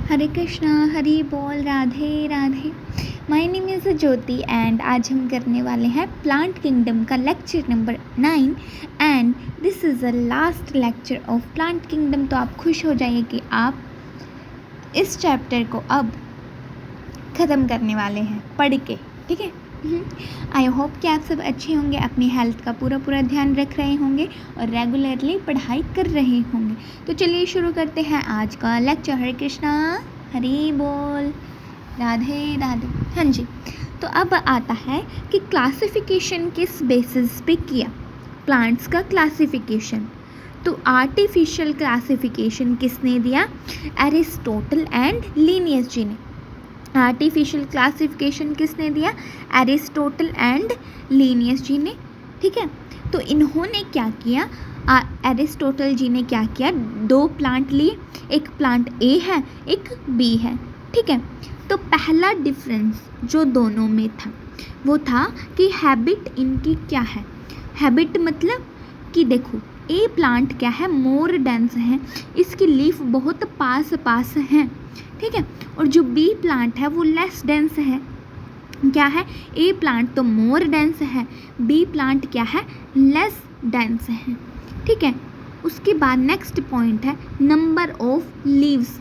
हरे कृष्णा, हरि बोल, Radhe Radhe. My name is Jyoti and आज हम करने वाले हैं प्लांट किंगडम का lecture number 9 and this is the last lecture of plant kingdom. तो आप खुश हो जाइए कि आप इस चैप्टर को अब ख़त्म करने वाले हैं पढ़ के, ठीक है। आई होप कि आप सब अच्छे होंगे, अपनी हेल्थ का पूरा ध्यान रख रहे होंगे और रेगुलरली पढ़ाई कर रहे होंगे। तो चलिए शुरू करते हैं आज का लेक्चर। हरे कृष्णा, हरि बोल, राधे राधे। हाँ जी, तो अब आता है कि क्लासिफिकेशन किस बेसिस पे किया, प्लांट्स का क्लासिफिकेशन। तो आर्टिफिशियल क्लासिफिकेशन किसने दिया? एरिस्टोटल एंड लिनियस जी ने। आर्टिफिशियल क्लासिफिकेशन किसने दिया? एरिस्टोटल एंड लिनियस जी ने, ठीक है। तो इन्होंने क्या किया, एरिस्टोटल जी ने क्या किया, दो प्लांट लिए, एक प्लांट ए है, एक बी है, ठीक है। तो पहला डिफरेंस जो दोनों में था वो था कि हैबिट इनकी क्या है। हैबिट मतलब कि देखो, ए प्लांट क्या है, मोर डेंस है, इसकी लीफ बहुत पास हैं, ठीक है। और जो बी प्लांट है वो लेस डेंस है। क्या है, ए प्लांट तो मोर डेंस है, बी प्लांट क्या है, लेस डेंस है, ठीक है। उसके बाद नेक्स्ट पॉइंट है number of leaves.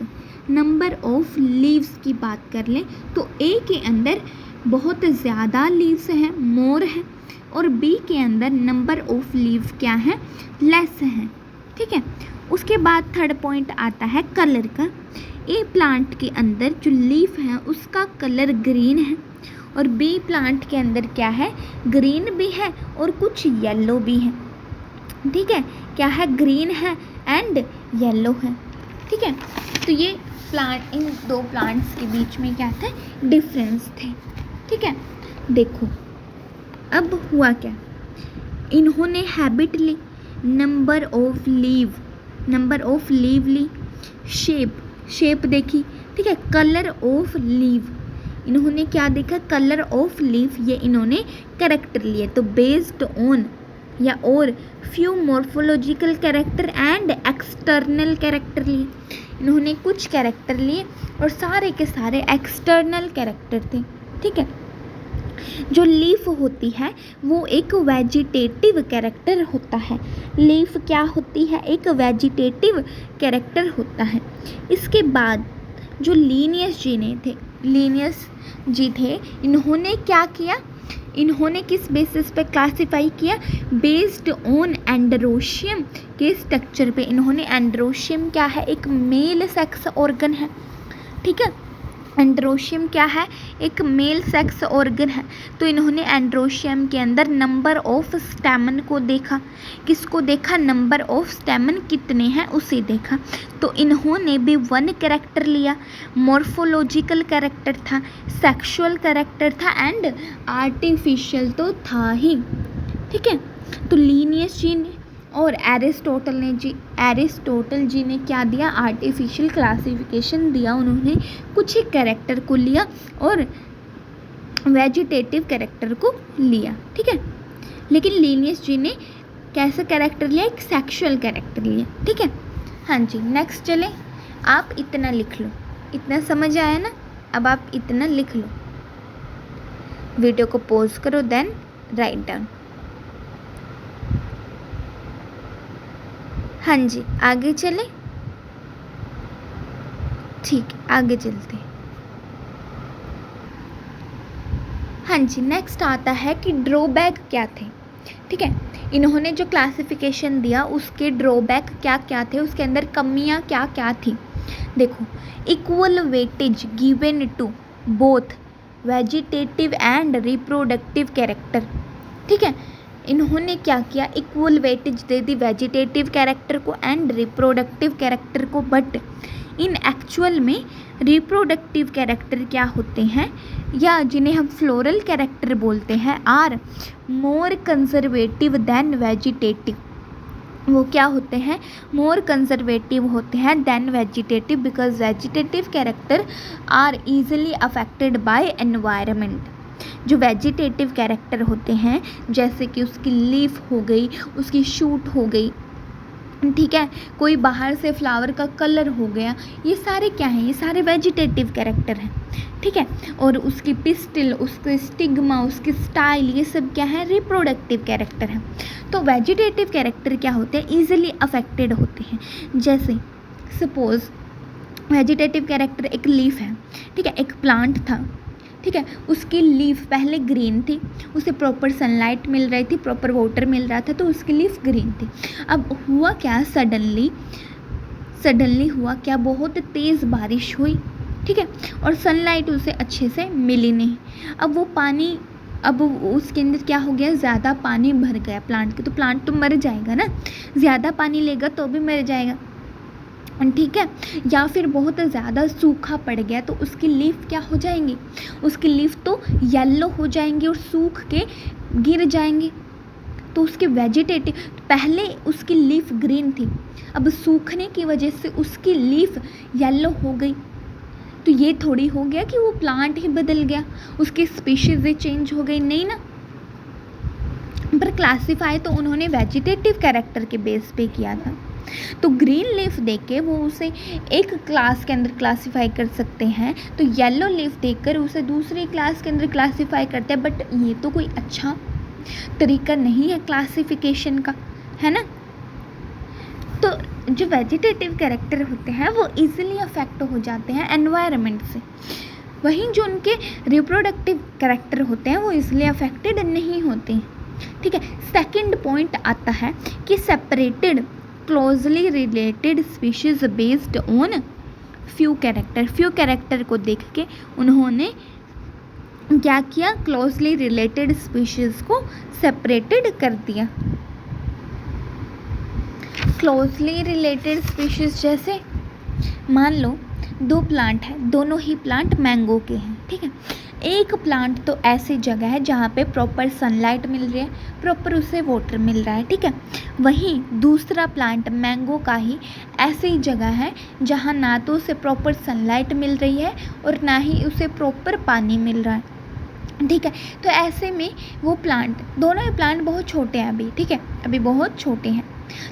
Number of leaves की बात कर लें तो ए के अंदर बहुत ज़्यादा लीव्स हैं, मोर है, और बी के अंदर नंबर ऑफ लीव क्या है, लेस है, ठीक है। उसके बाद थर्ड पॉइंट आता है कलर का। ए प्लांट के अंदर जो लीफ है उसका कलर ग्रीन है और बी प्लांट के अंदर क्या है, ग्रीन भी है और कुछ येलो भी है, ठीक है। क्या है, ग्रीन है एंड येलो है, ठीक है। तो ये प्लांट, इन दो प्लांट्स के बीच में क्या थे, डिफरेंस थे, ठीक है। देखो अब हुआ क्या, इन्होंने हैबिट ली, नंबर ऑफ लीव ली, शेप देखी, ठीक है। कलर ऑफ लीव, इन्होंने क्या देखा, कलर ऑफ लीव, ये इन्होंने कैरेक्टर लिए। तो बेस्ड ऑन या और few morphological character and external character लिए, इन्होंने कुछ कैरेक्टर लिए और सारे के सारे एक्सटर्नल कैरेक्टर थे, ठीक है। जो लीफ होती है वो एक वेजिटेटिव कैरेक्टर होता है। लीफ क्या होती है, एक वेजिटेटिव कैरेक्टर होता है। इसके बाद जो लीनियस जी थे, इन्होंने क्या किया, इन्होंने किस बेसिस पे क्लासिफाई किया, बेस्ड ऑन एंड्रोशियम के स्ट्रक्चर पे। इन्होंने एंड्रोशियम क्या है, एक मेल सेक्स ऑर्गन है, ठीक है। एंड्रोशियम क्या है, एक मेल सेक्स ऑर्गन है। तो इन्होंने एंड्रोशियम के अंदर नंबर ऑफ स्टैमन को देखा, किसको देखा, नंबर ऑफ स्टैमन कितने हैं उसे देखा। तो इन्होंने भी वन कैरेक्टर लिया, मॉर्फोलॉजिकल कैरेक्टर था, सेक्सुअल कैरेक्टर था एंड आर्टिफिशियल तो था ही, ठीक है। तो लिनियस जी ने और एरिस्टोटल जी ने क्या दिया, आर्टिफिशियल क्लासिफिकेशन दिया। उन्होंने कुछ ही कैरेक्टर को लिया और वेजिटेटिव कैरेक्टर को लिया, ठीक है। लेकिन लीनियस जी ने कैसा कैरेक्टर लिया, एक सेक्सुअल कैरेक्टर लिया, ठीक है। हाँ जी, नेक्स्ट चले। आप इतना लिख लो, इतना समझ आया ना, अब आप इतना लिख लो, वीडियो को पॉज करो देन राइट डाउन। हाँ जी, आगे चले, ठीक है, आगे चलते हैं। हाँ जी, नेक्स्ट आता है कि ड्रॉबैक क्या थे, ठीक है। इन्होंने जो क्लासिफिकेशन दिया उसके ड्रॉबैक क्या क्या थे, उसके अंदर कमियां क्या क्या थी। देखो, equal weightage given to both vegetative and reproductive character, ठीक है। इन्होंने क्या किया, इक्वल वेटेज दे दी वेजिटेटिव कैरेक्टर को एंड रिप्रोडक्टिव कैरेक्टर को, बट इन एक्चुअल में रिप्रोडक्टिव कैरेक्टर क्या होते हैं, या जिन्हें हम फ्लोरल कैरेक्टर बोलते हैं, are more conservative than vegetative. वो क्या होते हैं, मोर कंजर्वेटिव होते हैं than vegetative, because vegetative character are easily affected by environment. जो वेजिटेटिव कैरेक्टर होते हैं, जैसे कि उसकी लीफ हो गई, उसकी शूट हो गई, ठीक है, कोई बाहर से फ्लावर का कलर हो गया, ये सारे क्या हैं, ये सारे वेजिटेटिव कैरेक्टर हैं। ठीक है, और उसकी पिस्टिल, उसके स्टिग्मा, उसकी स्टाइल, ये सब क्या है, रिप्रोडक्टिव कैरेक्टर है। तो वेजिटेटिव कैरेक्टर क्या होते हैं, ईजिली अफेक्टेड होते हैं। जैसे सपोज वेजिटेटिव कैरेक्टर एक लीफ है, ठीक है, एक प्लांट था, ठीक है, उसकी लीफ पहले ग्रीन थी, उसे प्रॉपर सनलाइट मिल रही थी, प्रॉपर वाटर मिल रहा था, तो उसकी लीफ ग्रीन थी। अब हुआ क्या, सडनली हुआ क्या, बहुत तेज़ बारिश हुई, ठीक है, और सनलाइट उसे अच्छे से मिली नहीं। अब वो पानी, अब उसके अंदर क्या हो गया, ज़्यादा पानी भर गया प्लांट के, तो प्लांट तो मर जाएगा ना, ज़्यादा पानी लेगा तो भी मर जाएगा, ठीक है। या फिर बहुत ज़्यादा सूखा पड़ गया तो उसकी लीफ क्या हो जाएंगी, उसकी लीफ तो येलो हो जाएंगी और सूख के गिर जाएंगे। तो उसके वेजिटेटिव, पहले उसकी लीफ ग्रीन थी, अब सूखने की वजह से उसकी लीफ येलो हो गई, तो ये थोड़ी हो गया कि वो प्लांट ही बदल गया, उसकी स्पीशीज़ ही चेंज हो गई, नहीं ना। पर क्लासीफाई तो उन्होंने वेजिटेटिव कैरेक्टर के बेस पे किया था। तो ग्रीन लीफ देख के वो उसे एक क्लास के अंदर क्लासीफाई कर सकते हैं, तो येलो लीफ देखकर उसे दूसरी क्लास के अंदर क्लासीफाई करते हैं। बट ये तो कोई अच्छा तरीका नहीं है क्लासिफिकेशन का, है ना। तो जो वेजिटेटिव कैरेक्टर होते हैं वो इजीली अफेक्ट हो जाते हैं एनवायरनमेंट से, वहीं जो उनके रिप्रोडक्टिव कैरेक्टर होते हैं वो इजीली अफेक्टेड नहीं होते हैं। ठीक है, सेकंड पॉइंट आता है कि separated closely related species based on few character को देख के उन्होंने क्या किया, क्लोजली रिलेटेड स्पीशीज को सेपरेटेड कर दिया। क्लोजली रिलेटेड स्पीशीज जैसे मान लो दो प्लांट है, दोनों ही प्लांट मैंगो के हैं, ठीक है। एक प्लांट तो ऐसी जगह है जहाँ पे प्रॉपर सनलाइट मिल रही है, प्रॉपर उसे वाटर मिल रहा है, ठीक है। वहीं दूसरा प्लांट मैंगो का ही ऐसी जगह है जहाँ ना तो उसे प्रॉपर सनलाइट मिल रही है और ना ही उसे प्रॉपर पानी मिल रहा है, ठीक है। तो ऐसे में वो प्लांट, दोनों ही प्लांट बहुत छोटे हैं अभी, ठीक है, अभी बहुत छोटे हैं,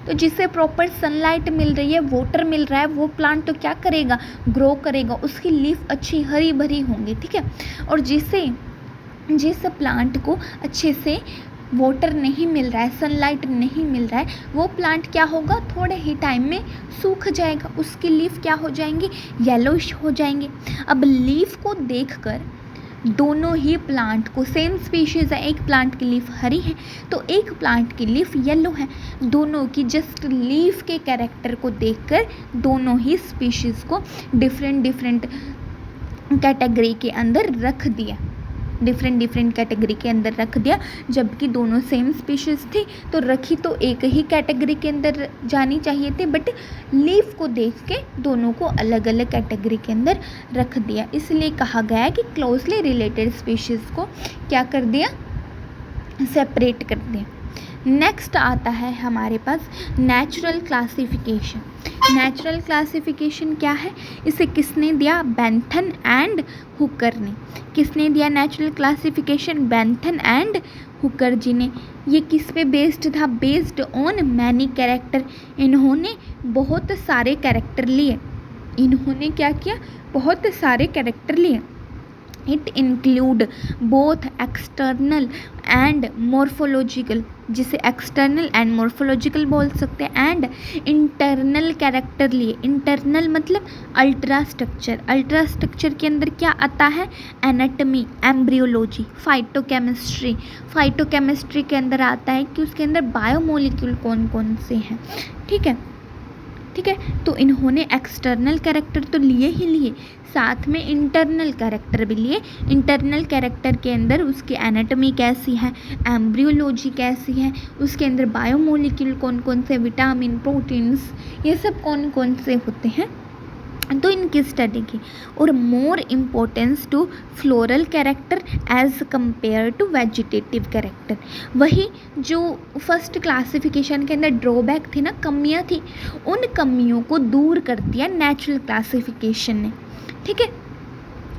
तो जिससे प्रॉपर सनलाइट मिल रही है, वाटर मिल रहा है, वो प्लांट तो क्या करेगा, ग्रो करेगा, उसकी लीफ अच्छी हरी भरी होंगी, ठीक है। और जिस प्लांट को अच्छे से वाटर नहीं मिल रहा है, सनलाइट नहीं मिल रहा है, वो प्लांट क्या होगा, थोड़े ही टाइम में सूख जाएगा, उसकी लीफ क्या हो जाएंगी, येलोइश हो जाएंगे। अब लीफ को देखकर दोनों ही प्लांट को, सेम स्पीशीज़ है, एक प्लांट की लीफ हरी है तो एक प्लांट की लीफ येलो है, दोनों की जस्ट लीफ के कैरेक्टर को देखकर दोनों ही स्पीशीज़ को डिफरेंट कैटेगरी के अंदर रख दिया, डिफरेंट कैटेगरी के अंदर रख दिया। जबकि दोनों सेम स्पीशीज़ थी तो रखी तो एक ही कैटेगरी के अंदर जानी चाहिए थी, बट लीफ को देख के दोनों को अलग अलग कैटेगरी के अंदर रख दिया। इसलिए कहा गया है कि क्लोजली रिलेटेड स्पीशीज़ को क्या कर दिया, सेपरेट कर दिया। नेक्स्ट आता है हमारे पास नेचुरल क्लासिफिकेशन। नेचुरल क्लासिफिकेशन क्या है, इसे किसने दिया, बेंथन एंड हुकर ने। किसने दिया natural classification, Bentham and Hooker ji ने। ये किस पे बेस्ड था, बेस्ड ऑन मैनी कैरेक्टर। इन्होंने बहुत सारे कैरेक्टर लिए, इन्होंने क्या किया, बहुत सारे कैरेक्टर लिए। It include both external and morphological, जिसे एक्सटर्नल एंड मॉर्फोलॉजिकल बोल सकते हैं, एंड इंटरनल कैरेक्टर लिए। इंटरनल मतलब अल्ट्रा स्ट्रक्चर, अल्ट्रा स्ट्रक्चर के अंदर क्या आता है, एनाटमी, एम्ब्रियोलॉजी, फाइटोकेमिस्ट्री। फाइटोकेमिस्ट्री के अंदर आता है कि उसके अंदर बायोमोलिक्यूल कौन कौन से हैं, ठीक है, ठीक है। तो इन्होंने एक्सटर्नल कैरेक्टर तो लिए ही लिए, साथ में इंटरनल कैरेक्टर भी लिए। इंटरनल कैरेक्टर के अंदर उसकी एनाटॉमी कैसी है, एम्ब्रियोलॉजी कैसी है, उसके अंदर बायोमोलिक्यूल कौन कौन से, विटामिन, प्रोटीन्स, ये सब कौन कौन से होते हैं, तो इनकी स्टडी की। और more importance to floral character as compare to vegetative character. वही जो फर्स्ट क्लासिफिकेशन के अंदर ड्रॉबैक थी ना, कमियां थी, उन कमियों को दूर कर दिया नेचुरल क्लासिफिकेशन ने, ठीक है।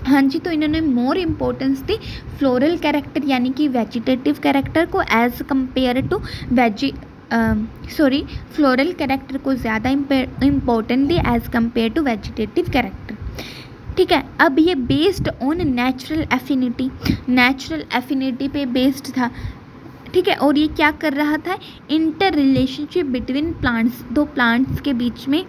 हाँ जी, तो इन्होंने मोर इम्पोर्टेंस दी फ्लोरल कैरेक्टर यानी कि वेजिटेटिव कैरेक्टर को as compare to floral character को ज़्यादा इम्पोर्टेंट दिया as compare to vegetative character. ठीक है, अब ये बेस्ड ऑन नेचुरल एफिनिटी पे बेस्ड था। ठीक है, और ये क्या कर रहा था, इंटर रिलेशनशिप बिटवीन प्लांट्स, दो प्लांट्स के बीच में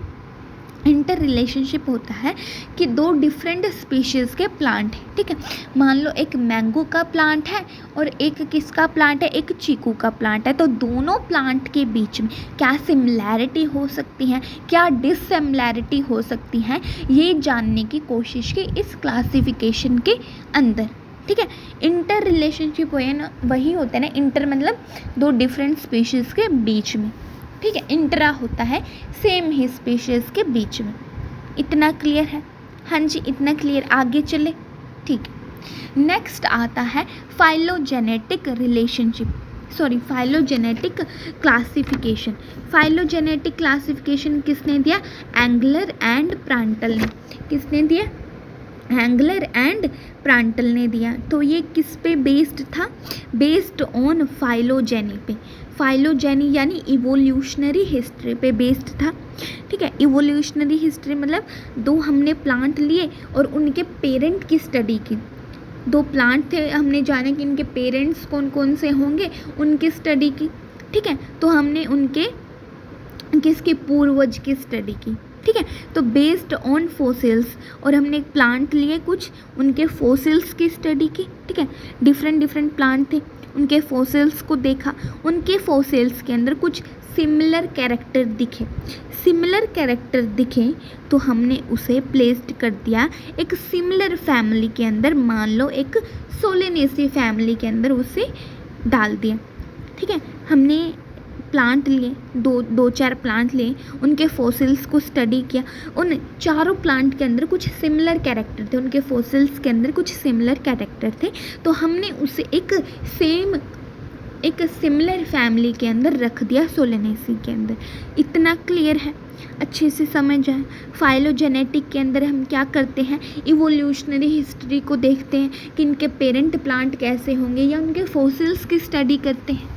इंटर रिलेशनशिप होता है कि दो डिफरेंट स्पीशीज़ के प्लांट हैं। ठीक है, मान लो एक मैंगो का प्लांट है और एक किसका प्लांट है, एक चीकू का प्लांट है। तो दोनों प्लांट के बीच में क्या सिमिलैरिटी हो सकती है, क्या डिससिमिलैरिटी हो सकती है, ये जानने की कोशिश की इस क्लासिफिकेशन के अंदर। ठीक है, इंटर रिलेशनशिप वही होता है ना, इंटर मतलब दो डिफरेंट स्पीशीज़ के बीच में। ठीक है, इंट्रा होता है सेम ही स्पीशीज़ के बीच में। इतना क्लियर है? हाँ जी, इतना क्लियर। आगे चले। ठीक है, नेक्स्ट आता है फाइलोजेनेटिक क्लासिफिकेशन। फाइलोजेनेटिक क्लासिफिकेशन किसने दिया, एंगलर एंड प्रांटल ने। किसने दिया, एंगलर एंड प्रांटल ने दिया। तो ये किस पे बेस्ड था, बेस्ड ऑन फाइलोजेनी पे। फाइलोजेनी यानी इवोल्यूशनरी हिस्ट्री पे बेस्ड था। ठीक है, इवोल्यूशनरी हिस्ट्री मतलब दो हमने प्लांट लिए और उनके पेरेंट की स्टडी की। दो प्लांट थे, हमने जाना कि इनके पेरेंट्स कौन कौन से होंगे, उनकी स्टडी की। ठीक है, तो हमने उनके किसके पूर्वज की स्टडी की। ठीक है, तो बेस्ड ऑन फोसिल्स, और हमने एक प्लांट लिए कुछ, उनके फोसिल्स की स्टडी की। ठीक है, डिफरेंट प्लांट थे, उनके फोसिल्स को देखा, उनके फोसिल्स के अंदर कुछ सिमिलर कैरेक्टर दिखे तो हमने उसे प्लेस्ड कर दिया एक सिमिलर फैमिली के अंदर। मान लो एक सोलेनेसी फैमिली के अंदर उसे डाल दिया। ठीक है, हमने प्लांट लिए, दो चार प्लांट लिए, उनके फोसिल्स को स्टडी किया। उन चारों प्लांट के अंदर कुछ सिमिलर कैरेक्टर थे, उनके फोसिल्स के अंदर कुछ सिमिलर कैरेक्टर थे, तो हमने उसे एक सिमिलर फैमिली के अंदर रख दिया, सोलेनेसी के अंदर। इतना क्लियर है? अच्छे से समझ आए। फाइलोजेनेटिक के अंदर हम क्या करते हैं, इवोल्यूशनरी हिस्ट्री को देखते हैं कि इनके पेरेंट प्लांट कैसे होंगे, या उनके फोसिल्स की स्टडी करते हैं।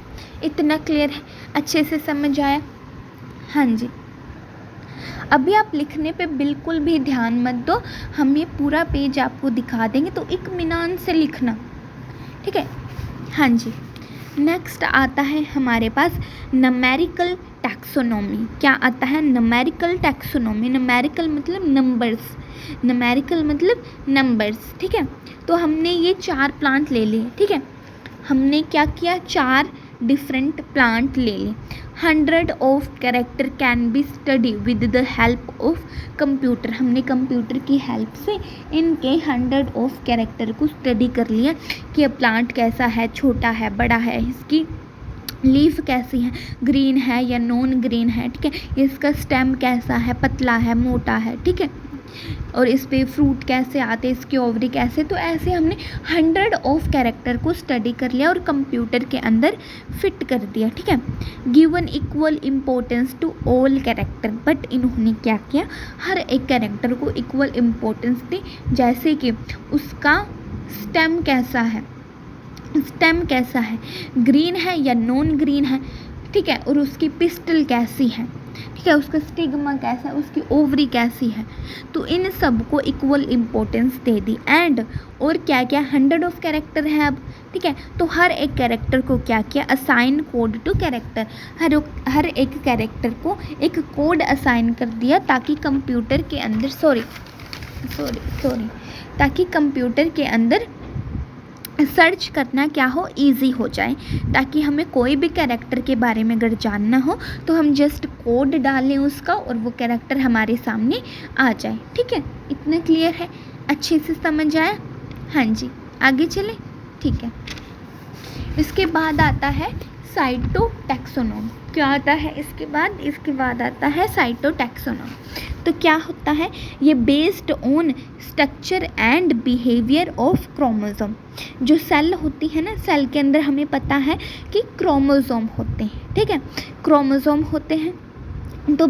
इतना क्लियर है? अच्छे से समझ आया? हाँ जी। अभी आप लिखने पे बिल्कुल भी ध्यान मत दो, हम ये पूरा पेज आपको दिखा देंगे, तो इत्मीनान से लिखना। ठीक है, हाँ जी। नेक्स्ट आता है हमारे पास न्यूमेरिकल टैक्सोनॉमी। क्या आता है, न्यूमेरिकल टैक्सोनॉमी। न्यूमेरिकल मतलब नंबर्स। ठीक है, तो हमने ये 4 प्लांट ले लिए। ठीक है, हमने क्या किया, 4 डिफरेंट प्लांट ले लिए। 100 of character can be study with the help of computer. हमने कंप्यूटर की हेल्प से इनके 100 ऑफ कैरेक्टर को स्टडी कर लिया कि प्लांट कैसा है, छोटा है, बड़ा है, इसकी लीफ कैसी है, ग्रीन है या नॉन ग्रीन है। ठीक है, इसका स्टेम कैसा है, पतला है, मोटा है। ठीक है, और इस पे फ्रूट कैसे आते, इसके ओवरी कैसे। तो ऐसे हमने 100 ऑफ कैरेक्टर को स्टडी कर लिया और कंप्यूटर के अंदर फिट कर दिया। ठीक है, given equal importance to all character. But इन्होंने क्या किया, हर एक कैरेक्टर को इक्वल इम्पोर्टेंस दी। जैसे कि उसका स्टेम कैसा है, ग्रीन है या नॉन ग्रीन है। ठीक है, और उसकी पिस्टल कैसी है। ठीक है, उसका स्टिग्मा कैसा है, उसकी ओवरी कैसी है। तो इन सब को equal importance they the. And और क्या क्या, 100 ऑफ कैरेक्टर है अब। ठीक है, तो हर एक कैरेक्टर को क्या किया, असाइन कोड टू कैरेक्टर। हर एक कैरेक्टर को एक कोड असाइन कर दिया ताकि कंप्यूटर के अंदर ताकि कंप्यूटर के अंदर सर्च करना क्या हो, इजी हो जाए, ताकि हमें कोई भी कैरेक्टर के बारे में अगर जानना हो तो हम जस्ट कोड डालें उसका और वो कैरेक्टर हमारे सामने आ जाए। ठीक है, इतना क्लियर है? अच्छे से समझ आया? हाँ जी, आगे चलें। ठीक है, इसके बाद आता है साइटोटैक्सोनॉमी। क्या आता है इसके बाद आता है साइटोटैक्सोनॉमी। तो क्या होता है, ये based on structure and behaviour of chromosome. जो सेल होती है ना, सेल के अंदर हमें पता है कि क्रोमोसोम होते हैं। ठीक है, क्रोमोसोम होते हैं। तो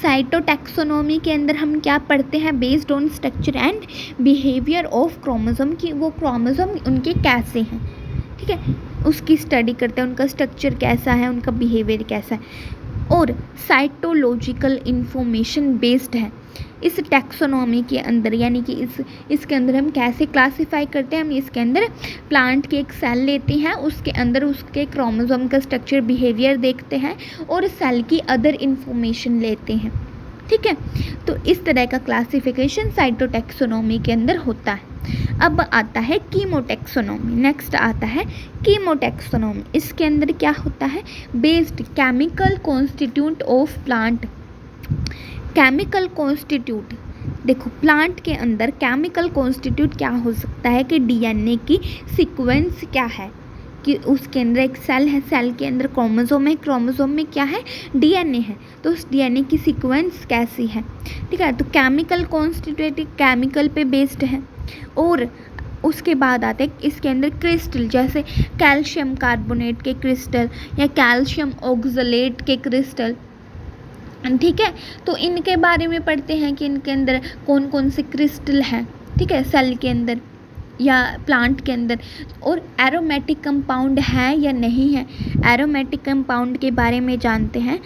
साइटोटैक्सोनॉमी के अंदर हम क्या पढ़ते हैं, based on structure and behaviour of chromosome, कि वो क्रोमोसोम उनके कैसे हैं। ठीक है, उसकी स्टडी करते हैं, उनका स्ट्रक्चर कैसा है, उनका बिहेवियर कैसा है, और साइटोलॉजिकल इंफॉर्मेशन बेस्ड है इस टैक्सोनॉमी के अंदर। यानी कि इसके अंदर हम कैसे क्लासीफाई करते हैं, हम इसके अंदर प्लांट के एक सेल लेते हैं, उसके अंदर उसके क्रोमोसोम का स्ट्रक्चर बिहेवियर देखते हैं और सेल की अदर इंफॉर्मेशन लेते हैं। ठीक है, तो इस तरह का क्लासिफिकेशन साइटोटैक्सोनॉमी के अंदर होता है। अब आता है कीमोटैक्सोनॉमी। नेक्स्ट आता है कीमोटैक्सोनॉमी। इसके अंदर क्या होता है, based chemical constitute of plant. Chemical constitute, देखो प्लांट के अंदर केमिकल कॉन्स्टिट्यूट क्या हो सकता है कि डीएनए की सीक्वेंस क्या है, कि उसके अंदर एक सेल है, सेल के अंदर क्रोमोसोम है, क्रोमोसोम में क्या है, डीएनए है, तो उस डीएनए की सीक्वेंस कैसी है। ठीक है, तो केमिकल कॉन्स्टिट्यूट केमिकल पे बेस्ड है। और उसके बाद आते हैं इसके अंदर क्रिस्टल, जैसे कैल्शियम कार्बोनेट के क्रिस्टल या कैल्शियम ऑक्सलेट के क्रिस्टल। ठीक है, तो इनके बारे में पढ़ते हैं कि इनके अंदर कौन कौन से क्रिस्टल हैं। ठीक है, सेल के अंदर या प्लांट के अंदर, और एरोमेटिक कंपाउंड है या नहीं है, एरोमेटिक कंपाउंड के बारे में जानते हैं।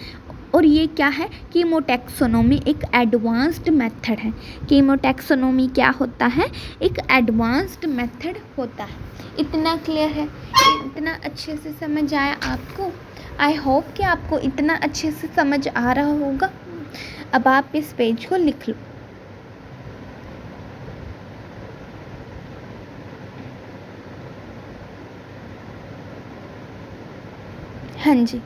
और ये क्या है, कीमोटैक्सोनॉमी एक एडवांस्ड मेथड है। कीमोटैक्सोनॉमी क्या होता है, एक एडवांस्ड मेथड होता है। इतना क्लियर है, इतना अच्छे से समझ आया आपको। आई होप कि आपको इतना अच्छे से समझ आ रहा होगा। अब आप इस पेज को लिख लो। हाँ जी,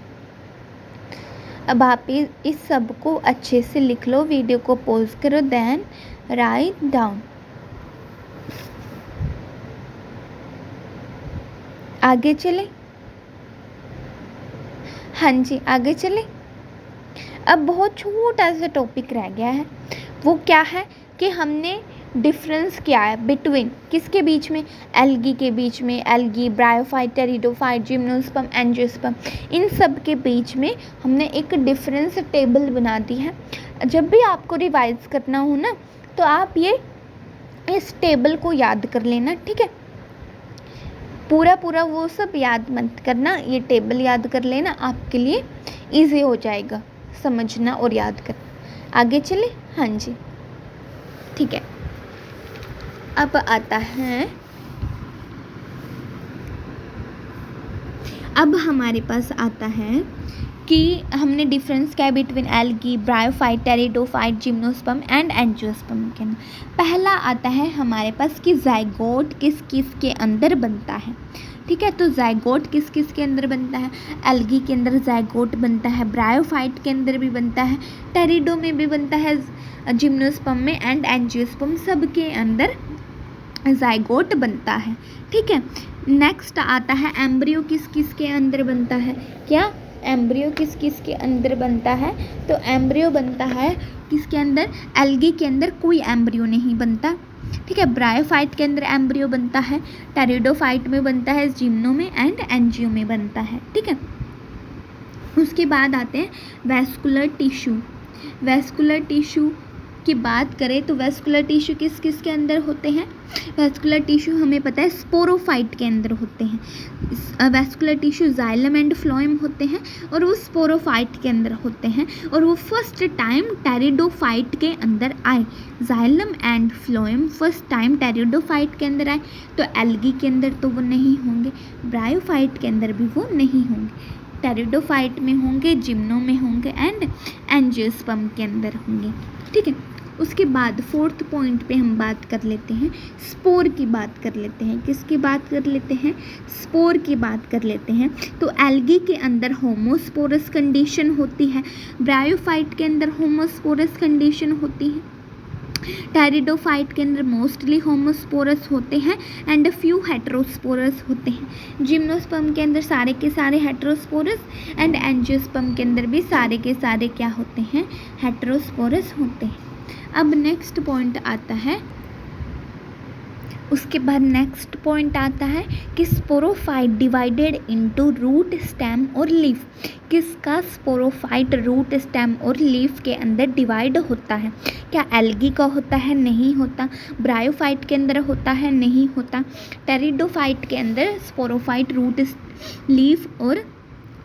अब आप इस सब को अच्छे से लिख लो। वीडियो को पॉज करो, देन राइट डाउन। आगे चले, हाँ जी आगे चले। अब बहुत छोटा सा टॉपिक रह गया है, वो क्या है कि हमने डिफरेंस क्या है बिटवीन किसके बीच में, एल्गी के बीच में, algae, bryophyte, pteridophyte, gymnosperm, angiosperm, इन सब के बीच में हमने एक डिफरेंस टेबल बना दी है। जब भी आपको रिवाइज करना हो ना, तो आप ये इस टेबल को याद कर लेना। ठीक है, पूरा वो सब याद मत करना, ये टेबल याद कर लेना, आपके लिए इजी हो जाएगा समझना और याद करना। आगे चले, हाँ जी ठीक है। अब आता है, अब हमारे पास आता है कि हमने डिफरेंस क्या है between algae, bryophyte, pteridophyte, gymnosperm and angiosperm के। पहला आता है हमारे पास कि जाइगोट किस किस के अंदर बनता है। ठीक है, तो जाइगोट किस किस के अंदर बनता है, एल्गी के अंदर जाइगोट बनता है, ब्रायोफाइट के अंदर भी बनता है, टेरिडो में भी बनता है, जिम्नोस्पर्म में एंड एंजियोस्पर्म सब के अंदर जाइगोट बनता है। ठीक है, नेक्स्ट आता है एम्ब्रियो किस किस के अंदर बनता है। क्या एम्ब्रियो किस किस के अंदर बनता है, तो एम्ब्रियो बनता है किसके अंदर, एल्गी के अंदर कोई एम्ब्रियो नहीं बनता। ठीक है, ब्रायोफाइट के अंदर एम्ब्रियो बनता है, टेरिडोफाइट में बनता है, जिम्नो में एंड एंजियो में बनता है। ठीक है, उसके बाद आते हैं वैस्कुलर टिश्यू। वैस्कुलर टिश्यू की बात करें तो वैस्कुलर टिश्यू किस किस के अंदर होते हैं, वैस्कुलर टिश्यू हमें पता है स्पोरोफाइट के अंदर होते हैं। Vascular tissue xylem and phloem होते हैं और वो स्पोरोफाइट के अंदर होते हैं, और वो फर्स्ट टाइम टेरिडोफाइट के अंदर आए। Xylem and phloem first time pteridophyte के अंदर आए, तो एल्गी के अंदर तो वो नहीं होंगे, ब्रायोफाइट के अंदर भी वो नहीं होंगे, टेरिडोफाइट में होंगे, जिम्नो में होंगे एंड एंजियोस्पर्म के अंदर होंगे। ठीक है, उसके बाद फोर्थ पॉइंट पे हम बात कर लेते हैं, स्पोर की बात कर लेते हैं। किसकी बात कर लेते हैं, स्पोर की बात कर लेते हैं। तो एल्गी के अंदर होमोस्पोरस कंडीशन होती है, ब्रायोफाइट के अंदर होमोस्पोरस कंडीशन होती है, टेरिडोफाइट के अंदर मोस्टली होमोस्पोरस होते हैं एंड फ्यू हेटेरोस्पोरस होते हैं, जिम्नोस्पर्म के अंदर सारे के सारे हेटेरोस्पोरस एंड एंजियोस्पर्म के अंदर भी सारे के सारे क्या होते हैं, हेटेरोस्पोरस होते हैं। अब नेक्स्ट पॉइंट आता है, उसके बाद नेक्स्ट पॉइंट आता है कि sporophyte divided into root, stem और लीफ। किसका स्पोरोफाइट रूट, स्टेम और लीफ के अंदर डिवाइड होता है, क्या एल्गी का होता है? नहीं होता। ब्रायोफाइट के अंदर होता है? नहीं होता। टेरिडोफाइट के अंदर स्पोरोफाइट रूट, लीफ और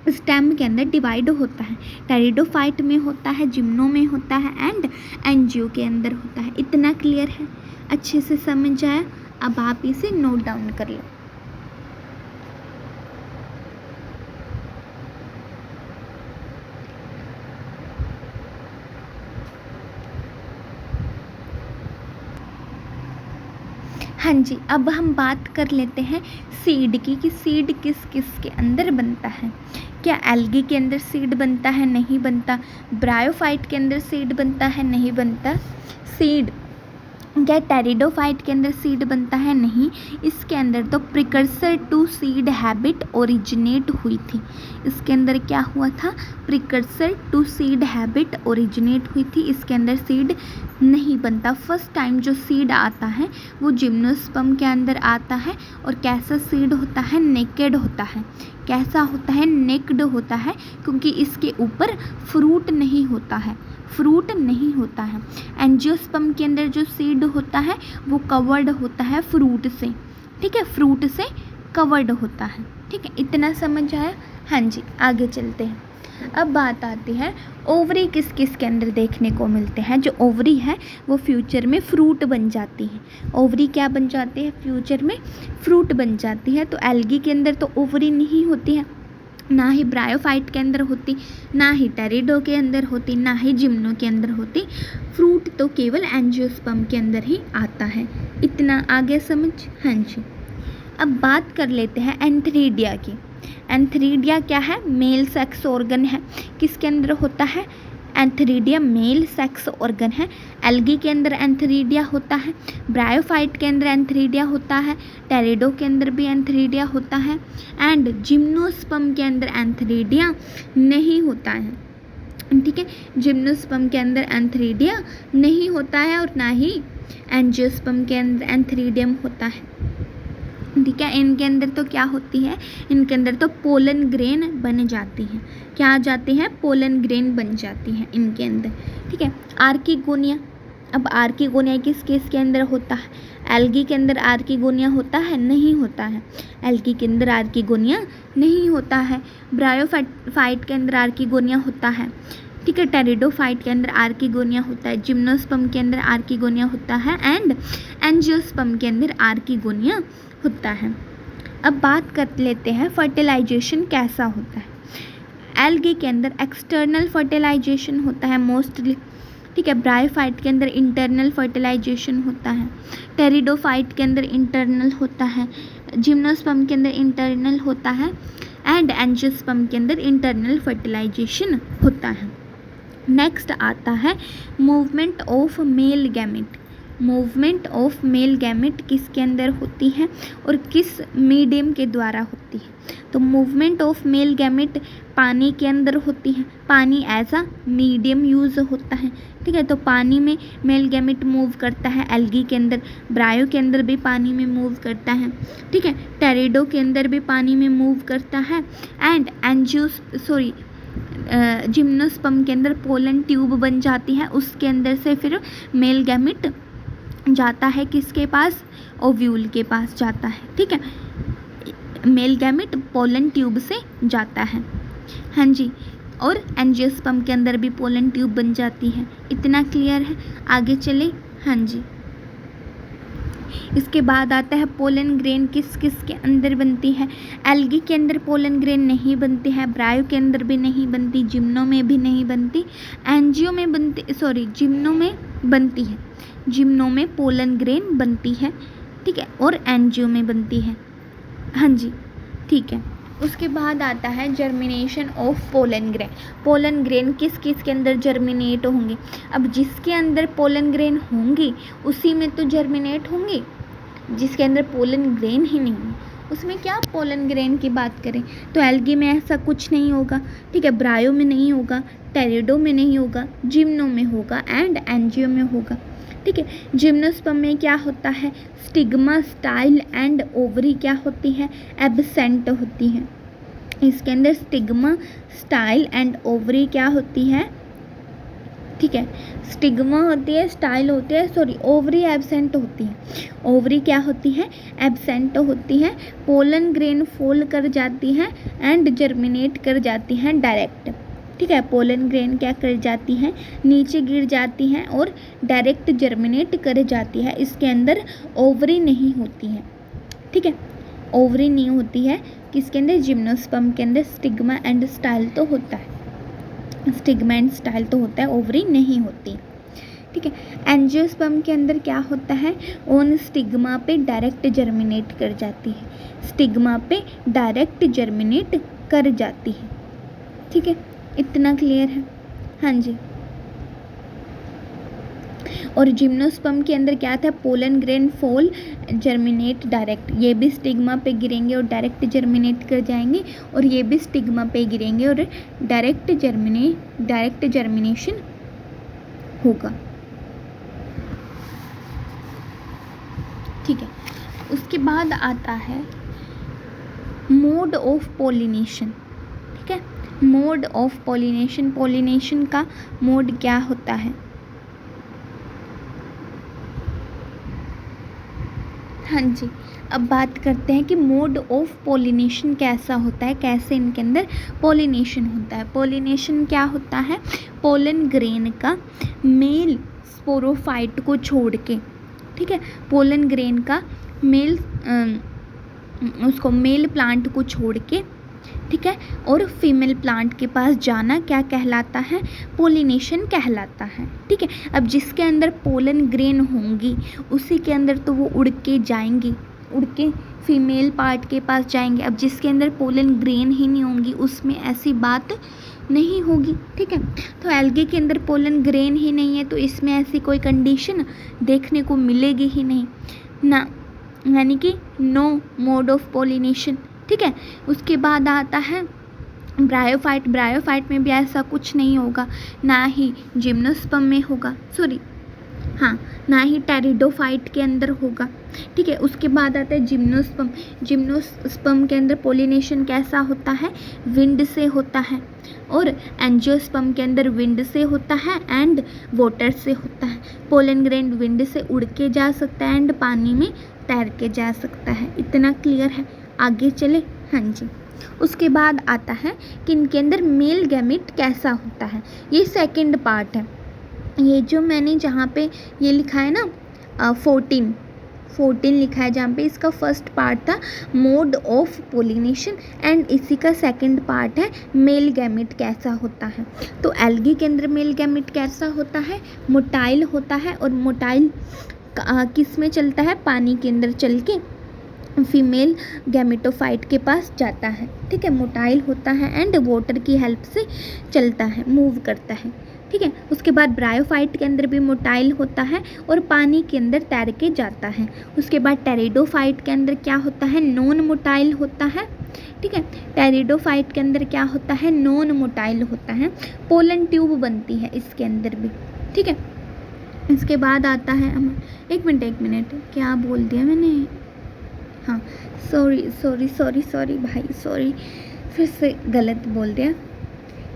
स्टेम के अंदर डिवाइड होता है। टेरिडोफाइट में होता है, जिम्नो में होता है एंड एंजियो के अंदर होता है। इतना क्लियर है? अच्छे से समझ आया? अब आप इसे नोट डाउन कर लो। हाँ जी, अब हम बात कर लेते हैं सीड की, कि सीड किस किस के अंदर बनता है। क्या एल्गी के अंदर सीड बनता है? नहीं बनता। ब्रायोफाइट के अंदर सीड बनता है? नहीं बनता। सीड क्या टेरिडोफाइट के अंदर सीड बनता है? नहीं। इसके अंदर तो precursor to seed habit originate हुई थी। इसके अंदर क्या हुआ था? Precursor to seed habit originate हुई थी। इसके अंदर सीड नहीं बनता। फर्स्ट टाइम जो सीड आता है वो जिम्नोस्पर्म के अंदर आता है। और कैसा सीड होता है? नेकेड होता है। कैसा होता है? नेक्ड होता है, क्योंकि इसके ऊपर फ्रूट नहीं होता है। फ्रूट नहीं होता है। एंजियोस्पर्म के अंदर जो सीड होता है वो कवर्ड होता है फ्रूट से। ठीक है, फ्रूट से कवर्ड होता है। ठीक है, इतना समझ आया? हाँ जी, आगे चलते हैं। अब बात आती है ओवरी किस किस के अंदर देखने को मिलते हैं। जो ओवरी है वो फ्यूचर में फ्रूट बन जाती है। ओवरी क्या बन जाती है? फ्यूचर में फ्रूट बन जाती है। तो एल्गी के अंदर तो ओवरी नहीं होती है, ना ही ब्रायोफाइट के अंदर होती, ना ही टेरिडो के अंदर होती, ना ही जिम्नो के अंदर होती। फ्रूट तो केवल एंजियोस्पर्म के अंदर ही आता है। इतना आगे समझ? हाँ जी। अब बात कर लेते हैं एंथ्रीडिया की। एंथ्रीडिया क्या है? मेल सेक्स ऑर्गन है। किसके अंदर होता है? एंथ्रीडिया मेल सेक्स ऑर्गन है। एल्गी के अंदर एंथ्रीडिया होता है। ब्रायोफाइट के अंदर एंथ्रीडिया होता है। टेरिडो के अंदर भी एंथ्रीडिया होता है। एंड जिम्नोस्पर्म के अंदर एंथ्रीडिया नहीं होता है। ठीक है, जिम्नोस्पर्म के अंदर एंथ्रीडिया नहीं होता है और ना ही एंजियोस्पर्म के अंदर एंथ्रीडियम होता है। ठीक है, इनके अंदर तो क्या होती है? इनके अंदर तो पोलन ग्रेन बन जाती है। क्या आ जाती है? पोलन ग्रेन बन जाती है इनके अंदर। ठीक है, आर्किगोनिया। अब आर्किगोनिया किस केस के अंदर होता है? एल्गी के अंदर आर्किगोनिया होता है? नहीं होता है। एल्गी के अंदर आर्किगोनिया नहीं होता है। ब्रायोफाइट के अंदर आर्किगोनिया होता है। ठीक है, टेरिडोफाइट के अंदर आर्किगोनिया होता है। जिम्नोस्पर्म के अंदर आर्किगोनिया होता है एंड एंजियोस्पर्म के अंदर आर्किगोनिया होता है। अब बात कर लेते हैं फर्टिलाइजेशन कैसा होता है। एल्गी के अंदर एक्सटर्नल फर्टिलाइजेशन होता है मोस्टली। ठीक है, ब्रायोफाइट के अंदर इंटरनल फर्टिलाइजेशन होता है। टेरिडोफाइट के अंदर इंटरनल होता है। जिम्नोस्पर्म के अंदर इंटरनल होता है एंड एंजियोस्पर्म के अंदर इंटरनल फर्टिलाइजेशन होता है। नेक्स्ट आता है movement of male gamete. Movement of male gamete किसके अंदर होती है और किस मीडियम के द्वारा होती है? तो मूवमेंट ऑफ मेल गैमेट पानी के अंदर होती है। पानी एज अ मीडियम यूज़ होता है। ठीक है, तो पानी में मेल गैमेट मूव करता है। एल्गी के अंदर, ब्रायो के अंदर भी पानी में मूव करता है। ठीक है, टेरिडो के अंदर भी पानी में मूव करता है एंड जिम्नोस्पर्म के अंदर पोलन ट्यूब बन जाती है। उसके अंदर से फिर मेल गैमेट जाता है किसके पास? ओव्यूल के पास जाता है। ठीक है, मेल गैमेट पोलन ट्यूब से जाता है। हाँ जी, और एंजियोस्पर्म के अंदर भी पोलन ट्यूब बन जाती है। इतना क्लियर है? आगे चले। हाँ जी, इसके बाद आता है पोलन ग्रेन किस किस के अंदर बनती है। एल्गी के अंदर पोलन ग्रेन नहीं बनती है। ब्रायो के अंदर भी नहीं बनती। जिम्नो में भी नहीं बनती। जिम्नो में बनती है। जिम्नो में पोलन ग्रेन बनती है। ठीक है, और एंजियो में बनती है। हाँ जी, ठीक है। उसके बाद आता है germination of pollen grain. Pollen grain किस किस के अंदर जर्मिनेट होंगे? अब जिसके अंदर पोलन ग्रेन होंगी उसी में तो जर्मिनेट होंगी। जिसके अंदर पोलन ग्रेन ही नहीं है उसमें क्या पोलन ग्रेन की बात करें? तो एल्गी में ऐसा कुछ नहीं होगा। ठीक है, ब्रायो में नहीं होगा, टेरिडो में नहीं होगा, जिम्नो में होगा एंड एंजियो में होगा। ठीक है, जिम्नोस्पर्म में क्या होता है? स्टिग्मा, स्टाइल एंड ओवरी क्या होती है? एब्सेंट होती है। इसके अंदर स्टिग्मा, स्टाइल एंड ओवरी क्या होती है? ठीक है। स्टिग्मा होती है, स्टाइल होती है, सॉरी ओवरी एब्सेंट होती है। ओवरी क्या होती है? एब्सेंट होती है। पोलन ग्रेन फॉल कर जाती है एंड जर्मिनेट कर जाती हैं डायरेक्ट। ठीक है, पोलन ग्रेन क्या कर जाती हैं? नीचे गिर जाती हैं और डायरेक्ट जर्मिनेट कर जाती है। इसके अंदर ओवरी नहीं होती है। ठीक है, ओवरी नहीं होती है। किसके अंदर? जिम्नोस्पर्म के अंदर स्टिग्मा एंड स्टाइल तो होता है, स्टिग्मा एंड स्टाइल तो होता है, ओवरी नहीं होती। ठीक है, एंजियोस्पर्म के अंदर क्या होता है? ऑन स्टिग्मा पे डायरेक्ट जर्मिनेट कर जाती है, स्टिग्मा पे डायरेक्ट जर्मिनेट कर जाती है। ठीक है, इतना क्लियर है? हाँ जी। और जिम्नोस्पर्म के अंदर क्या था? Pollen grain fall germinate direct. ये भी स्टिग्मा पे गिरेंगे और डायरेक्ट जर्मिनेट कर जाएंगे, और ये भी स्टिग्मा पे गिरेंगे और डायरेक्ट जर्मिनेशन होगा। ठीक है, उसके बाद आता है मोड ऑफ पोलिनेशन। ठीक है, मोड ऑफ पोलिनेशन, पोलिनेशन का मोड क्या होता है? हाँ जी, अब बात करते हैं कि मोड ऑफ पोलिनेशन कैसा होता है, कैसे इनके अंदर पोलिनेशन होता है। पोलिनेशन क्या होता है? पोलन ग्रेन का मेल स्पोरोफाइट को छोड़ के, ठीक है, पोलन ग्रेन का मेल उसको मेल प्लांट को छोड़ के, ठीक है, और फीमेल प्लांट के पास जाना क्या कहलाता है? पोलिनेशन कहलाता है। ठीक है, अब जिसके अंदर पोलन ग्रेन होंगी उसी के अंदर तो वो उड़ के जाएंगी, उड़ के फीमेल पार्ट के पास जाएंगे। अब जिसके अंदर पोलन ग्रेन ही नहीं होंगी उसमें ऐसी बात नहीं होगी। ठीक है, तो एल्गे के अंदर पोलन ग्रेन ही नहीं है तो इसमें ऐसी कोई कंडीशन देखने को मिलेगी ही नहीं ना, यानी कि नो मोड ऑफ पोलिनेशन। ठीक है, उसके बाद आता है ब्रायोफाइट। ब्रायोफाइट में भी ऐसा कुछ नहीं होगा, ना ही जिम्नोस्पर्म में होगा, सॉरी हाँ, ना ही टेरिडोफाइट के अंदर होगा। ठीक है, उसके बाद आता है जिम्नोस्पर्म। जिम्नोस्पर्म के अंदर पोलिनेशन कैसा होता है? विंड से होता है, और एंजियोस्पर्म के अंदर विंड से होता है एंड वाटर से होता है। पोलन ग्रेन विंड से उड़ के जा सकता है एंड पानी में तैर के जा सकता है। इतना क्लियर है? आगे चले? हाँ जी। उसके बाद आता है कि इनके अंदर मेल गैमेट कैसा होता है। ये सेकंड पार्ट है। ये जो मैंने जहाँ पे ये लिखा है ना 14 लिखा है, जहाँ पे इसका फर्स्ट पार्ट था मोड ऑफ पोलिनेशन एंड इसी का सेकंड पार्ट है मेल गैमेट कैसा होता है। तो एल्गी के अंदर मेल गैमेट कैसा होता है? मोटाइल होता है, और मोटाइल किस में चलता है? पानी के अंदर चल के फीमेल गैमेटोफाइट के पास जाता है। ठीक है, मोटाइल होता है एंड वाटर की हेल्प से चलता है, मूव करता है। ठीक है, उसके बाद ब्रायोफाइट के अंदर भी मोटाइल होता है और पानी के अंदर तैर के जाता है। उसके बाद टेरिडोफाइट के अंदर क्या होता है? नॉन मोटाइल होता है। ठीक है, टेरिडोफाइट के अंदर क्या होता है? नॉन मोटाइल होता है। पोलन ट्यूब बनती है इसके अंदर भी। ठीक है, इसके बाद आता है एक मिनट क्या बोल दिया मैंने? हाँ, सॉरी भाई, सॉरी, फिर से गलत बोल दिया।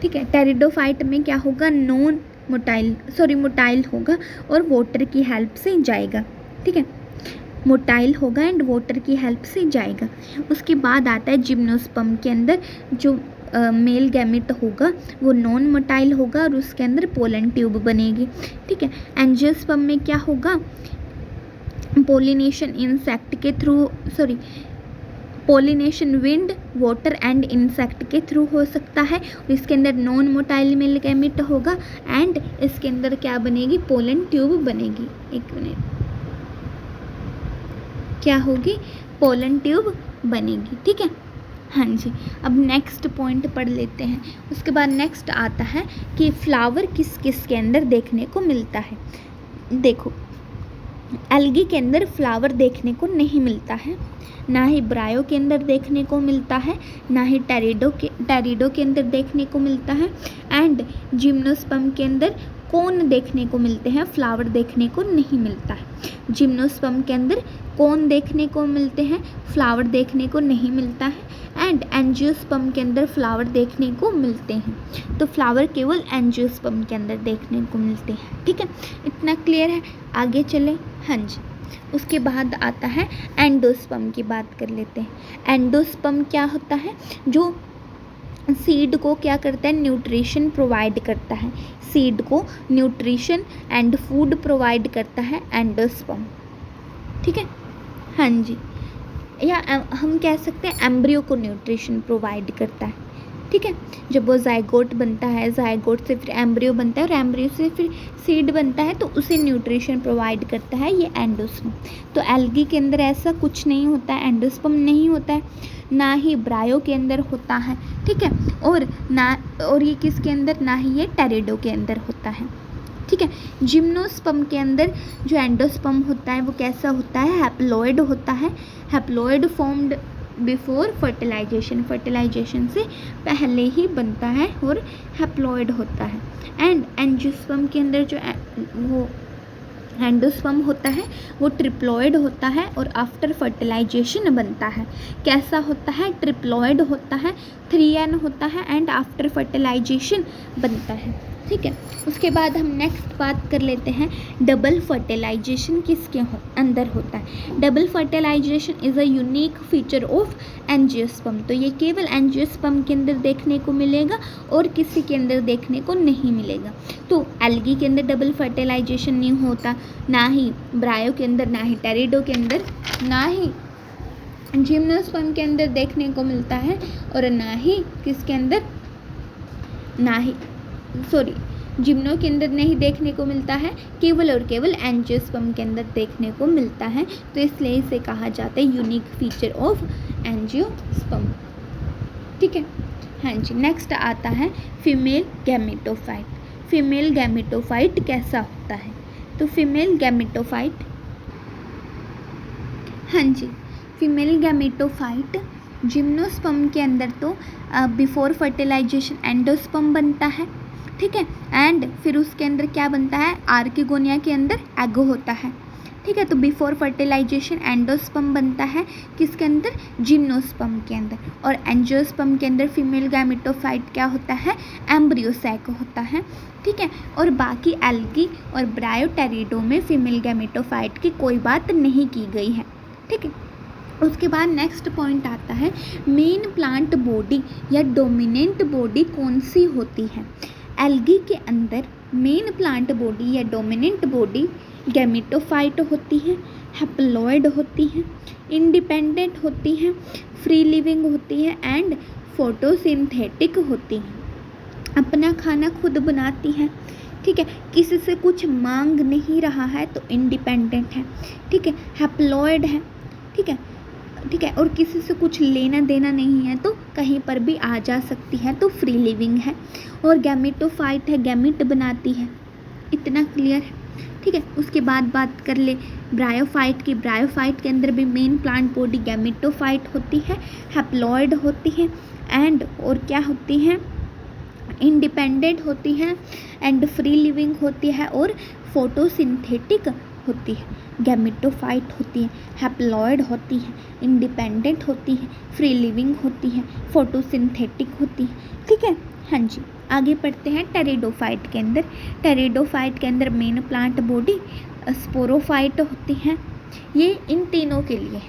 ठीक है, टेरिडोफाइट में क्या होगा? नॉन मोटाइल, सॉरी मोटाइल होगा और वाटर की हेल्प से जाएगा। ठीक है, मोटाइल होगा एंड वाटर की हेल्प से जाएगा। उसके बाद आता है जिम्नोस्पर्म के अंदर जो मेल गैमेट होगा वो नॉन मोटाइल होगा और उसके अंदर पोलन ट्यूब बनेगी। ठीक है, एंजियोस्पर्म में क्या होगा? पोलिनेशन इंसेक्ट के through, sorry pollination wind, water and insect के थ्रू हो सकता है। इसके अंदर नॉन मोटाइल मेल गैमेट होगा एंड इसके अंदर क्या बनेगी? पोलन ट्यूब बनेगी। एक मिनट, क्या होगी? पोलन ट्यूब बनेगी। ठीक है, हाँ जी। अब नेक्स्ट पॉइंट पढ़ लेते हैं। उसके बाद नेक्स्ट आता है कि फ्लावर किस किस के अंदर देखने को मिलता है। देखो, एल्गी के अंदर फ्लावर देखने को नहीं मिलता है, ना ही ब्रायो के अंदर देखने को मिलता है, ना ही टेरिडो के अंदर देखने को मिलता है, एंड जिम्नोस्पर्म के अंदर कोन देखने को मिलते हैं, फ्लावर देखने को नहीं मिलता है। जिम्नोस्पर्म के अंदर कोन देखने को मिलते हैं, फ्लावर देखने को नहीं मिलता है। एंड एंजियोस्पर्म के अंदर फ्लावर देखने को मिलते हैं। तो फ्लावर केवल एंजियोस्पर्म के अंदर देखने को मिलते हैं। ठीक है, इतना क्लियर है। आगे चले। हाँ जी, उसके बाद आता है एंडोस्पर्म की बात कर लेते हैं। एंडोस्पर्म क्या होता है? जो सीड को क्या करता है? न्यूट्रिशन प्रोवाइड करता है। सीड को न्यूट्रिशन एंड फूड प्रोवाइड करता है एंडोस्पर्म। ठीक है, हाँ जी, या हम कह सकते हैं एम्ब्रियो को न्यूट्रिशन प्रोवाइड करता है। ठीक है, जब वो जाइगोट बनता है, जाइगोट से फिर एम्ब्रियो बनता है और एम्ब्रियो से फिर सीड बनता है, तो उसे न्यूट्रिशन प्रोवाइड करता है ये एंडोस्पर्म। तो एल्गी के अंदर ऐसा कुछ नहीं होता है, एंडोस्पर्म नहीं होता है, ना ही ब्रायो के अंदर होता है। ठीक है, और ये किसके अंदर? ना ही ये टेरिडो के अंदर होता है। ठीक है, जिम्नोस्पर्म के अंदर जो एंडोस्पर्म होता है वो कैसा होता है? हैप्लॉइड होता है। Haploid formed before fertilisation, fertilisation से पहले ही बनता है और हैप्लॉइड होता है। एंड एंजियोस्पर्म के अंदर जो वो एंडोस्पर्म होता है वो ट्रिप्लॉइड होता है और आफ्टर फर्टिलाइजेशन बनता है। कैसा होता है? ट्रिप्लॉइड होता है, 3n होता है एंड आफ्टर फर्टिलाइजेशन बनता है। ठीक है, उसके बाद हम नेक्स्ट बात कर लेते हैं डबल फर्टिलाइजेशन किसके अंदर होता है। Double fertilisation is a unique feature of angiosperm. तो ये केवल एंजियोस्पर्म के अंदर देखने को मिलेगा और किसी के अंदर देखने को नहीं मिलेगा। तो एल्गी के अंदर डबल फर्टिलाइजेशन नहीं होता, ना ही ब्रायो के अंदर, ना ही टेरिडो के अंदर, ना ही जिम्नोस्पर्म के अंदर देखने को मिलता है और ना ही किसके अंदर, जिम्नो के अंदर नहीं देखने को मिलता है, केवल और केवल एंजियोस्पर्म के अंदर देखने को मिलता है। तो इसलिए इसे कहा जाता है यूनिक फीचर ऑफ एंजियोस्पर्म। ठीक है, हाँ जी, नेक्स्ट आता है फीमेल गैमेटोफाइट। फीमेल गैमेटोफाइट कैसा होता है? तो फीमेल गैमेटोफाइट, हाँ जी, फीमेल गैमेटोफाइट जिम्नोस्पर्म के अंदर तो बिफोर फर्टिलाइजेशन एंडोस्पर्म बनता है। ठीक है, एंड फिर उसके अंदर क्या बनता है? आर्किगोनिया के अंदर एग होता है। ठीक है, तो बिफोर फर्टिलाइजेशन एंडोस्पर्म बनता है किसके अंदर? जिम्नोस्पर्म के अंदर। और एंजियोस्पर्म के अंदर फीमेल गैमेटोफाइट क्या होता है? एम्ब्रियोसैक होता है। ठीक है, और बाकी एल्गी और ब्रायोटेरिडो में फीमेल गैमेटोफाइट की कोई बात नहीं की गई है। ठीक है, उसके बाद नेक्स्ट पॉइंट आता है मेन प्लांट बॉडी या डोमिनेंट बॉडी कौन सी होती है। एल्गी के अंदर मेन प्लांट बॉडी या डोमिनेंट बॉडी गैमेटोफाइट होती है, हैप्लॉइड होती है, इंडिपेंडेंट होती है, फ्री लिविंग होती है एंड फोटोसिंथेटिक होती है। अपना खाना खुद बनाती है। ठीक है, किसी से कुछ मांग नहीं रहा है तो इंडिपेंडेंट है। ठीक है, हैप्लॉइड है। ठीक है, और किसी से कुछ लेना देना नहीं है तो कहीं पर भी आ जा सकती है, तो फ्री लिविंग है। और गैमेटोफाइट है, गैमेट बनाती है। इतना क्लियर है। ठीक है, उसके बाद बात कर ले ब्रायोफाइट की। ब्रायोफाइट के अंदर भी मेन प्लांट बॉडी गैमेटोफाइट होती है, हैप्लॉइड होती है एंड और क्या होती है? इंडिपेंडेंट होती है एंड फ्री लिविंग होती है और फोटोसिंथेटिक होती है। गैमेटोफाइट होती है, हैप्लॉइड होती है, इंडिपेंडेंट होती है, फ्री लिविंग होती है, फोटोसिंथेटिक होती है। ठीक है, हाँ जी, आगे पढ़ते हैं टेरिडोफाइट के अंदर। टेरिडोफाइट के अंदर मेन प्लांट बॉडी स्पोरोफाइट होती है। ये इन तीनों के लिए,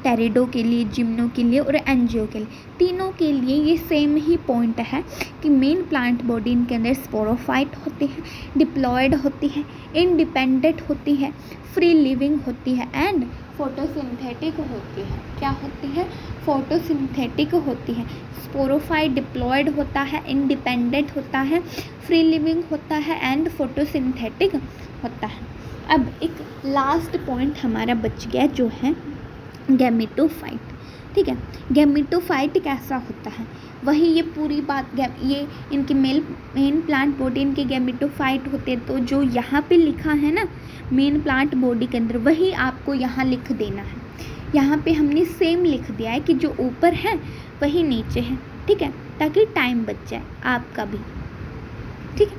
टेरिडो के लिए, जिम्नो के लिए और एंजियो के लिए, तीनों के लिए ये सेम ही पॉइंट है कि मेन प्लांट बॉडी इनके अंदर स्पोरोफाइट होती है, डिप्लॉयड होती है, इंडिपेंडेंट होती है, फ्री लिविंग होती है एंड फोटोसिंथेटिक होती है। क्या होती है? फोटोसिंथेटिक होती है। स्पोरोफाइट डिप्लॉयड होता है, इंडिपेंडेंट होता है, फ्री लिविंग होता है एंड फोटोसिंथेटिक होता है। अब एक लास्ट पॉइंट हमारा बच गया जो है गैमेटोफाइट। ठीक है, गैमेटोफाइट कैसा होता है? वही ये पूरी बात, ये इनके मेन प्लांट बॉडी इनके गैमेटोफाइट होते हैं। तो जो यहाँ पे लिखा है ना मेन प्लांट बॉडी के अंदर, वही आपको यहाँ लिख देना है। यहाँ पे हमने सेम लिख दिया है कि जो ऊपर है वही नीचे है। ठीक है, ताकि टाइम बच जाए आपका भी। ठीक है,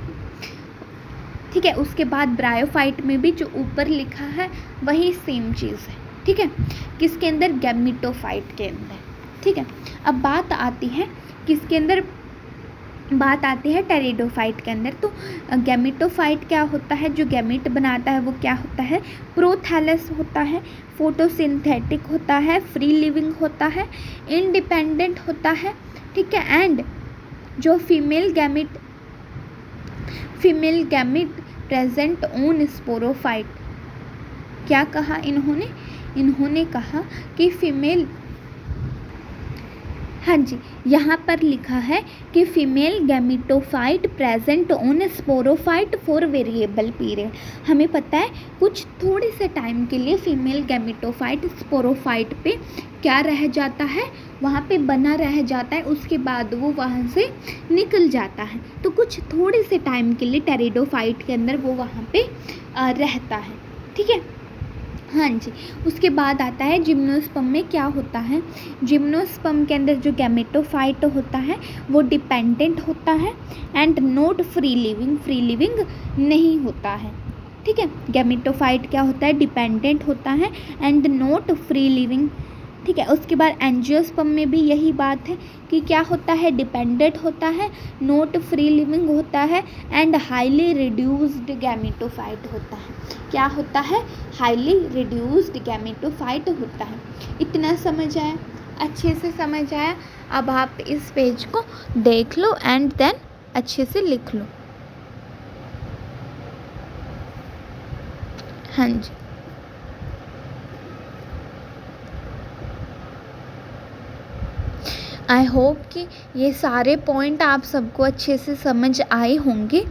ठीक है। उसके बाद ब्रायोफाइट में भी जो ऊपर लिखा है वही सेम चीज़ है, ठीक है। किसके अंदर? गैमेटोफाइट के अंदर, ठीक है। अब बात आती है किसके अंदर? बात आती है टेरिडोफाइट के अंदर। तो गैमेटोफाइट क्या होता है? जो गैमेट बनाता है वो क्या होता है? प्रोथैलस होता है, फोटोसिंथेटिक होता है, फ्री लिविंग होता है, इंडिपेंडेंट होता है, ठीक है। एंड जो female gamete present on sporophyte. क्या कहा इन्होंने कहा कि फीमेल, हाँ जी, यहाँ पर लिखा है कि female gametophyte present on sporophyte for variable period. हमें पता है कुछ थोड़े से टाइम के लिए फीमेल गैमेटोफाइट स्पोरोफाइट पे क्या रह जाता है? वहाँ पे बना रह जाता है, उसके बाद वो वहाँ से निकल जाता है। तो कुछ थोड़े से टाइम के लिए टेरिडोफाइट के अंदर वो वहाँ पे रहता है, ठीक है। हाँ जी। उसके बाद आता है जिम्नोस्पर्म में क्या होता है? जिम्नोस्पर्म के अंदर जो गैमेटोफाइट होता है वो डिपेंडेंट होता है एंड नॉट फ्री लिविंग नहीं होता है, ठीक है। गैमेटोफाइट क्या होता है? डिपेंडेंट होता है एंड नॉट फ्री लिविंग, ठीक है। उसके बाद एंजियोस्पर्म में भी यही बात है कि क्या होता है? डिपेंडेंट होता है, नॉट फ्री लिविंग होता है एंड हाईली रिड्यूस्ड गैमेटोफाइट होता है। क्या होता है? हाईली रिड्यूस्ड गैमेटोफाइट होता है। इतना समझ आया? अच्छे से समझ आया? अब आप इस पेज को देख लो एंड देन अच्छे से लिख लो। हाँ जी। आई होप कि ये सारे पॉइंट आप सबको अच्छे से समझ आए होंगे,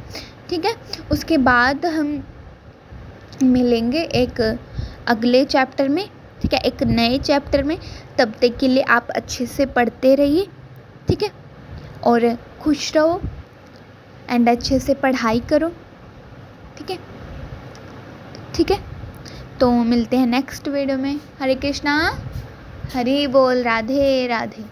ठीक है। उसके बाद हम मिलेंगे एक अगले चैप्टर में, ठीक है, एक नए चैप्टर में। तब तक के लिए आप अच्छे से पढ़ते रहिए, ठीक है, और खुश रहो एंड अच्छे से पढ़ाई करो, ठीक है, ठीक है। तो मिलते हैं नेक्स्ट वीडियो में। हरे कृष्णा, हरि बोल, राधे राधे।